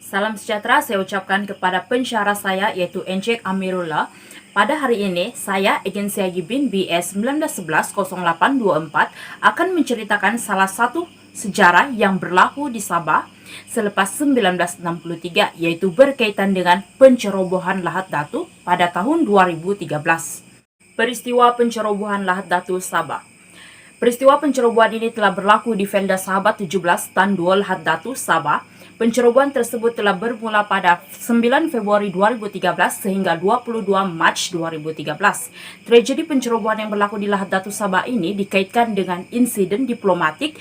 Salam sejahtera saya ucapkan kepada pensyarah saya yaitu Encik Amirullah. Pada hari ini, saya Egen Siagibin BS 1911-0824 akan menceritakan salah satu sejarah yang berlaku di Sabah selepas 1963, yaitu berkaitan dengan pencerobohan Lahat Datu pada tahun 2013. Peristiwa pencerobohan Lahat Datu Sabah. Peristiwa pencerobohan ini telah berlaku di Felda Sahabat 17 Tan Dua Lahat Datu, Sabah. Pencerobohan tersebut telah bermula pada 9 Februari 2013 sehingga 22 Mac 2013. Tragedi pencerobohan yang berlaku di Lahat Datu, Sabah ini dikaitkan dengan insiden diplomatik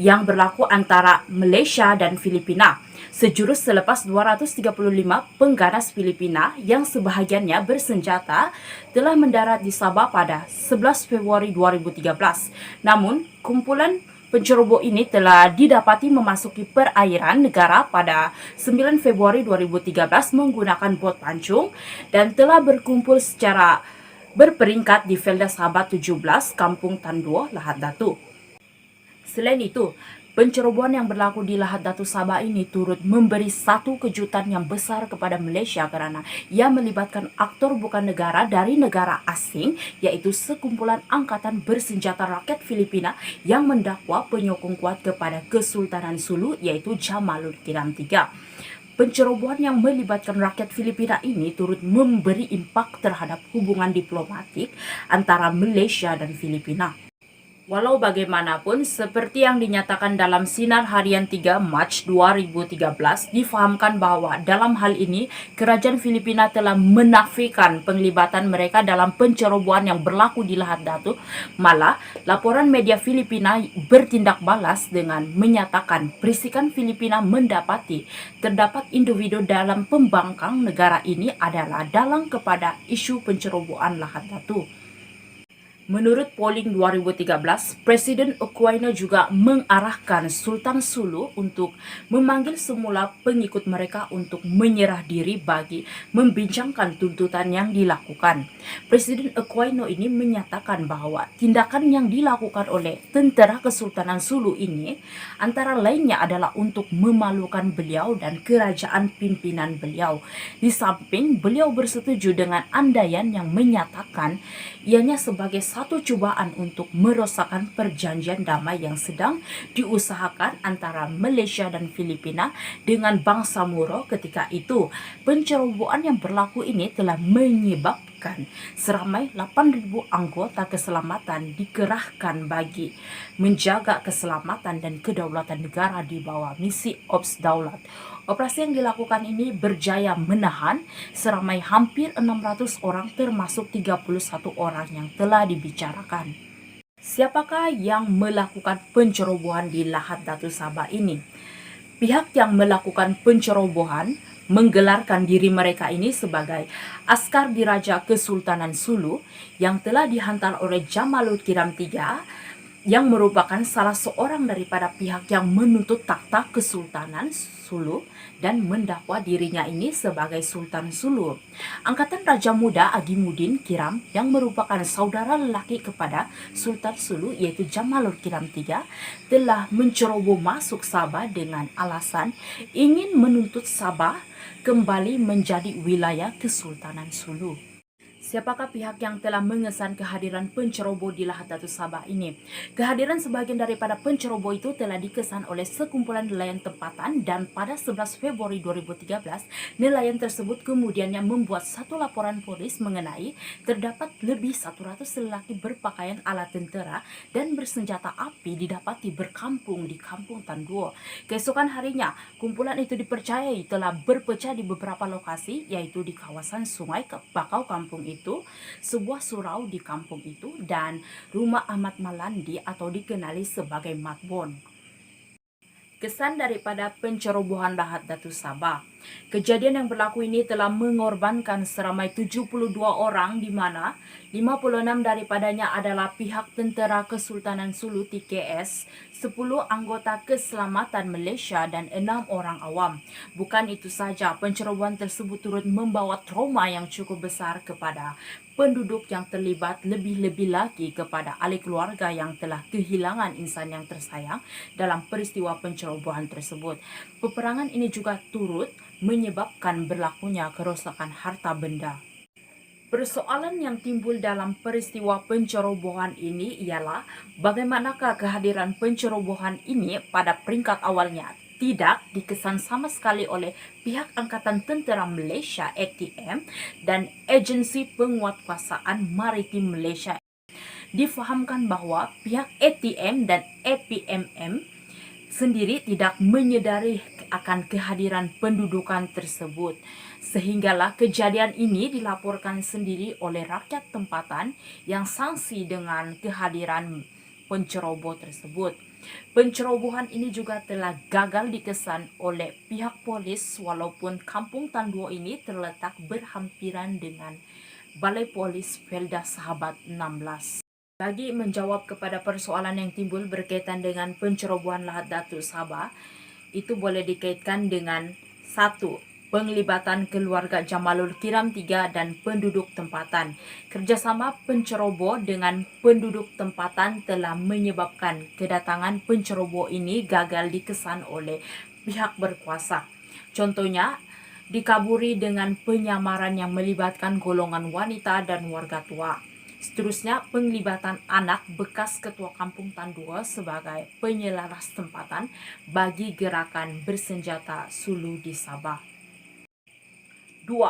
yang berlaku antara Malaysia dan Filipina. Sejurus selepas 235 pengganas Filipina yang sebahagiannya bersenjata telah mendarat di Sabah pada 11 Februari 2013. Namun, kumpulan penceroboh ini telah didapati memasuki perairan negara pada 9 Februari 2013 menggunakan bot pancung dan telah berkumpul secara berperingkat di Felda Sahabat 17, Kampung Tan Dua, Lahat Datu. Selain itu, pencerobohan yang berlaku di Lahat Datu Sabah ini turut memberi satu kejutan yang besar kepada Malaysia karena ia melibatkan aktor bukan negara dari negara asing, yaitu sekumpulan angkatan bersenjata rakyat Filipina yang mendakwa penyokong kuat kepada Kesultanan Sulu, yaitu Jamaludin III. Pencerobohan yang melibatkan rakyat Filipina ini turut memberi impak terhadap hubungan diplomatik antara Malaysia dan Filipina. Walau bagaimanapun, seperti yang dinyatakan dalam Sinar Harian 3 Mac 2013, difahamkan bahwa dalam hal ini, kerajaan Filipina telah menafikan penglibatan mereka dalam pencerobohan yang berlaku di Lahat Datu. Malah, laporan media Filipina bertindak balas dengan menyatakan perisikan Filipina mendapati terdapat individu dalam pembangkang negara ini adalah dalang kepada isu pencerobohan Lahat Datu. Menurut polling 2013, Presiden Aquino juga mengarahkan Sultan Sulu untuk memanggil semula pengikut mereka untuk menyerah diri bagi membincangkan tuntutan yang dilakukan. Presiden Aquino ini menyatakan bahwa tindakan yang dilakukan oleh tentera Kesultanan Sulu ini antara lainnya adalah untuk memalukan beliau dan kerajaan pimpinan beliau. Di samping beliau bersetuju dengan andaian yang menyatakan ianya sebagai satu cobaan untuk merosakkan perjanjian damai yang sedang diusahakan antara Malaysia dan Filipina dengan bangsa Moro ketika itu. Pencerobohan yang berlaku ini telah menyebabkan seramai 8.000 anggota keselamatan dikerahkan bagi menjaga keselamatan dan kedaulatan negara di bawah misi Ops Daulat. Operasi yang dilakukan ini berjaya menahan seramai hampir 600 orang termasuk 31 orang yang telah dibicarakan. Siapakah yang melakukan pencerobohan di Lahat Datu Sabah ini? Pihak yang melakukan pencerobohan menggelarkan diri mereka ini sebagai askar diraja Kesultanan Sulu yang telah dihantar oleh Jamaludin III, yang merupakan salah seorang daripada pihak yang menuntut takhta Kesultanan Sulu dan mendakwa dirinya ini sebagai Sultan Sulu. Angkatan Raja Muda Agimuddin Kiram yang merupakan saudara lelaki kepada Sultan Sulu yaitu Jamaludin III telah menceroboh masuk Sabah dengan alasan ingin menuntut Sabah kembali menjadi wilayah Kesultanan Sulu. Siapakah pihak yang telah mengesan kehadiran penceroboh di Lahat Datu Sabah ini? Kehadiran sebagian daripada penceroboh itu telah dikesan oleh sekumpulan nelayan tempatan dan pada 11 Februari 2013, nelayan tersebut kemudiannya membuat satu laporan polis mengenai terdapat lebih 100 lelaki berpakaian ala tentera dan bersenjata api didapati berkampung di Kampung Tan Dua. Keesokan harinya, kumpulan itu dipercayai telah berpecah di beberapa lokasi, yaitu di kawasan Sungai Bakau Kampung itu, sebuah surau di kampung itu, dan rumah Ahmad Malandi atau dikenali sebagai Matbon. Kesan daripada pencerobohan Lahat Datu Sabah. Kejadian yang berlaku ini telah mengorbankan seramai 72 orang di mana 56 daripadanya adalah pihak tentera Kesultanan Sulu TKS 10 anggota keselamatan Malaysia dan 6 orang awam. Bukan itu saja, pencerobohan tersebut turut membawa trauma yang cukup besar kepada penduduk yang terlibat, lebih-lebih lagi kepada ahli keluarga yang telah kehilangan insan yang tersayang dalam peristiwa pencerobohan tersebut. Peperangan ini juga turut menyebabkan berlakunya kerosakan harta benda. Persoalan yang timbul dalam peristiwa pencerobohan ini ialah bagaimanakah kehadiran pencerobohan ini pada peringkat awalnya tidak dikesan sama sekali oleh pihak Angkatan Tentera Malaysia ATM dan Agensi Penguatkuasaan Maritim Malaysia. Difahamkan bahwa pihak ATM dan APMM sendiri tidak menyedari akan kehadiran pendudukan tersebut. Sehinggalah kejadian ini dilaporkan sendiri oleh rakyat tempatan yang sangsi dengan kehadiran penceroboh tersebut. Pencerobohan ini juga telah gagal dikesan oleh pihak polis walaupun Kampung Tan Dua ini terletak berhampiran dengan Balai Polis Felda Sahabat 16. Bagi menjawab kepada persoalan yang timbul berkaitan dengan pencerobohan Lahad Datuk Sabah, itu boleh dikaitkan dengan 1. Penglibatan keluarga Jamalul Kiram III dan penduduk tempatan. Kerjasama penceroboh dengan penduduk tempatan telah menyebabkan kedatangan penceroboh ini gagal dikesan oleh pihak berkuasa. Contohnya, dikaburi dengan penyamaran yang melibatkan golongan wanita dan warga tua. Seterusnya, penglibatan anak bekas Ketua Kampung Tan Dua sebagai penyelaras tempatan bagi gerakan bersenjata Sulu di Sabah. 2.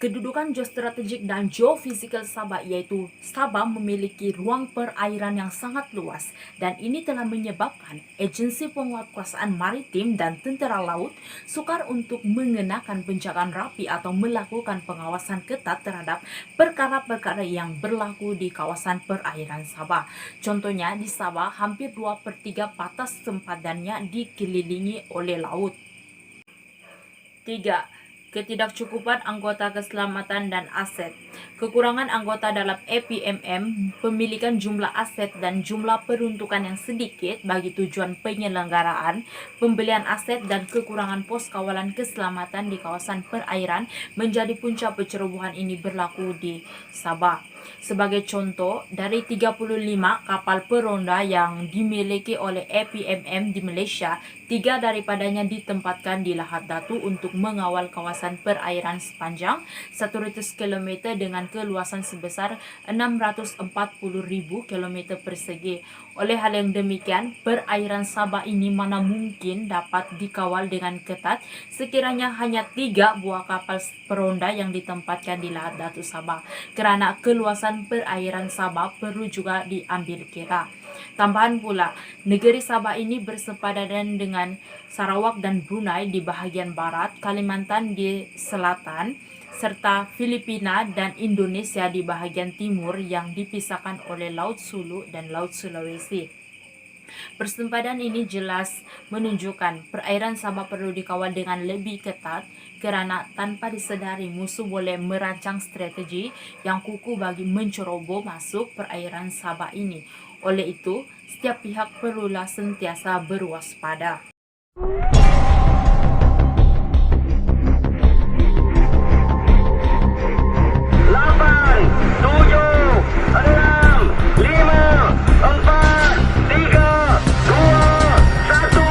Kedudukan geostrategik dan geofisikal Sabah iaitu Sabah memiliki ruang perairan yang sangat luas dan ini telah menyebabkan Agensi Penguatkuasaan Maritim dan Tentera Laut sukar untuk mengenakan penjagaan rapi atau melakukan pengawasan ketat terhadap perkara-perkara yang berlaku di kawasan perairan Sabah. Contohnya di Sabah hampir 2/3 batas sempadannya dikelilingi oleh laut. 3. Ketidakcukupan anggota keselamatan dan aset. Kekurangan anggota dalam APMM, pemilikan jumlah aset dan jumlah peruntukan yang sedikit bagi tujuan penyelenggaraan, pembelian aset dan kekurangan pos kawalan keselamatan di kawasan perairan menjadi punca pencerobohan ini berlaku di Sabah. Sebagai contoh, dari 35 kapal peronda yang dimiliki oleh APMM di Malaysia, 3 daripadanya ditempatkan di Lahad Datu untuk mengawal kawasan perairan sepanjang 100 km dengan keluasan sebesar 640,000 km persegi. Oleh hal yang demikian, perairan Sabah ini mana mungkin dapat dikawal dengan ketat sekiranya hanya 3 buah kapal peronda yang ditempatkan di Lahad Datu Sabah, kerana keluasan perairan Sabah perlu juga diambil kira. Tambahan pula, negeri Sabah ini bersepadanan dengan Sarawak dan Brunei di bahagian barat, Kalimantan di selatan, serta Filipina dan Indonesia di bahagian timur yang dipisahkan oleh Laut Sulu dan Laut Sulawesi. Persempadan ini jelas menunjukkan perairan Sabah perlu dikawal dengan lebih ketat kerana tanpa disedari musuh boleh merancang strategi yang kukuh bagi menceroboh masuk perairan Sabah ini. Oleh itu, setiap pihak perlulah sentiasa berwaspada. 5, 4, 3, 2, 1.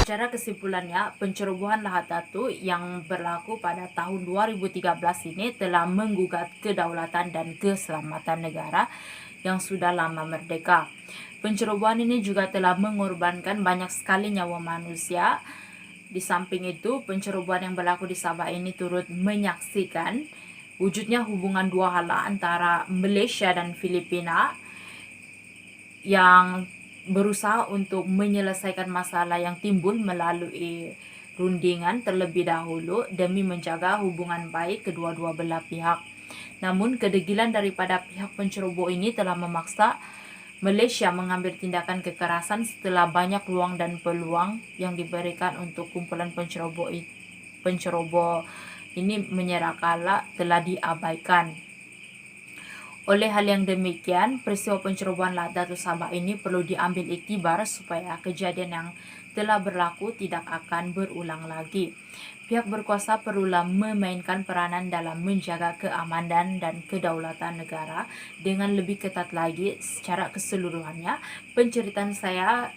Secara kesimpulannya, pencerobohan Lahad Datu yang berlaku pada tahun 2013 ini telah menggugat kedaulatan dan keselamatan negara yang sudah lama merdeka. Pencerobohan ini juga telah mengorbankan banyak sekali nyawa manusia. Di samping itu, pencerobohan yang berlaku di Sabah ini turut menyaksikan wujudnya hubungan dua hala antara Malaysia dan Filipina yang berusaha untuk menyelesaikan masalah yang timbul melalui rundingan terlebih dahulu demi menjaga hubungan baik kedua-dua belah pihak. Namun, kedegilan daripada pihak penceroboh ini telah memaksa Malaysia mengambil tindakan kekerasan setelah banyak ruang dan peluang yang diberikan untuk kumpulan penceroboh ini menyerah kalah telah diabaikan. Oleh hal yang demikian, peristiwa pencerobohan Datuk Sabah ini perlu diambil iktibar supaya kejadian yang telah berlaku tidak akan berulang lagi. Pihak berkuasa perlulah memainkan peranan dalam menjaga keamanan dan kedaulatan negara dengan lebih ketat lagi secara keseluruhannya. Penceritaan saya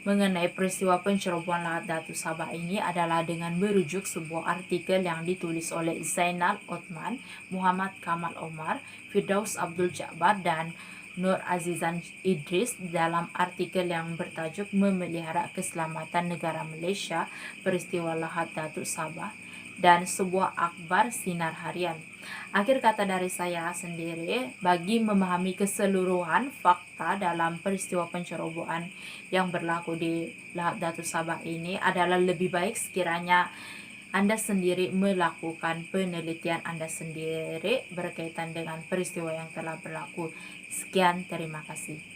mengenai peristiwa pencerobohan Datuk Sabah ini adalah dengan merujuk sebuah artikel yang ditulis oleh Zainal Othman, Muhammad Kamal Omar, Firdaus Abdul Jabbar, dan Nur Azizan Idris dalam artikel yang bertajuk Memelihara Keselamatan Negara Malaysia, Peristiwa Lahad Datuk Sabah, dan sebuah akhbar sinar harian. Akhir kata dari saya sendiri, bagi memahami keseluruhan fakta dalam peristiwa pencerobohan yang berlaku di Lahad Datuk Sabah ini adalah lebih baik sekiranya Anda sendiri melakukan penelitian Anda sendiri berkaitan dengan peristiwa yang telah berlaku. Sekian, terima kasih.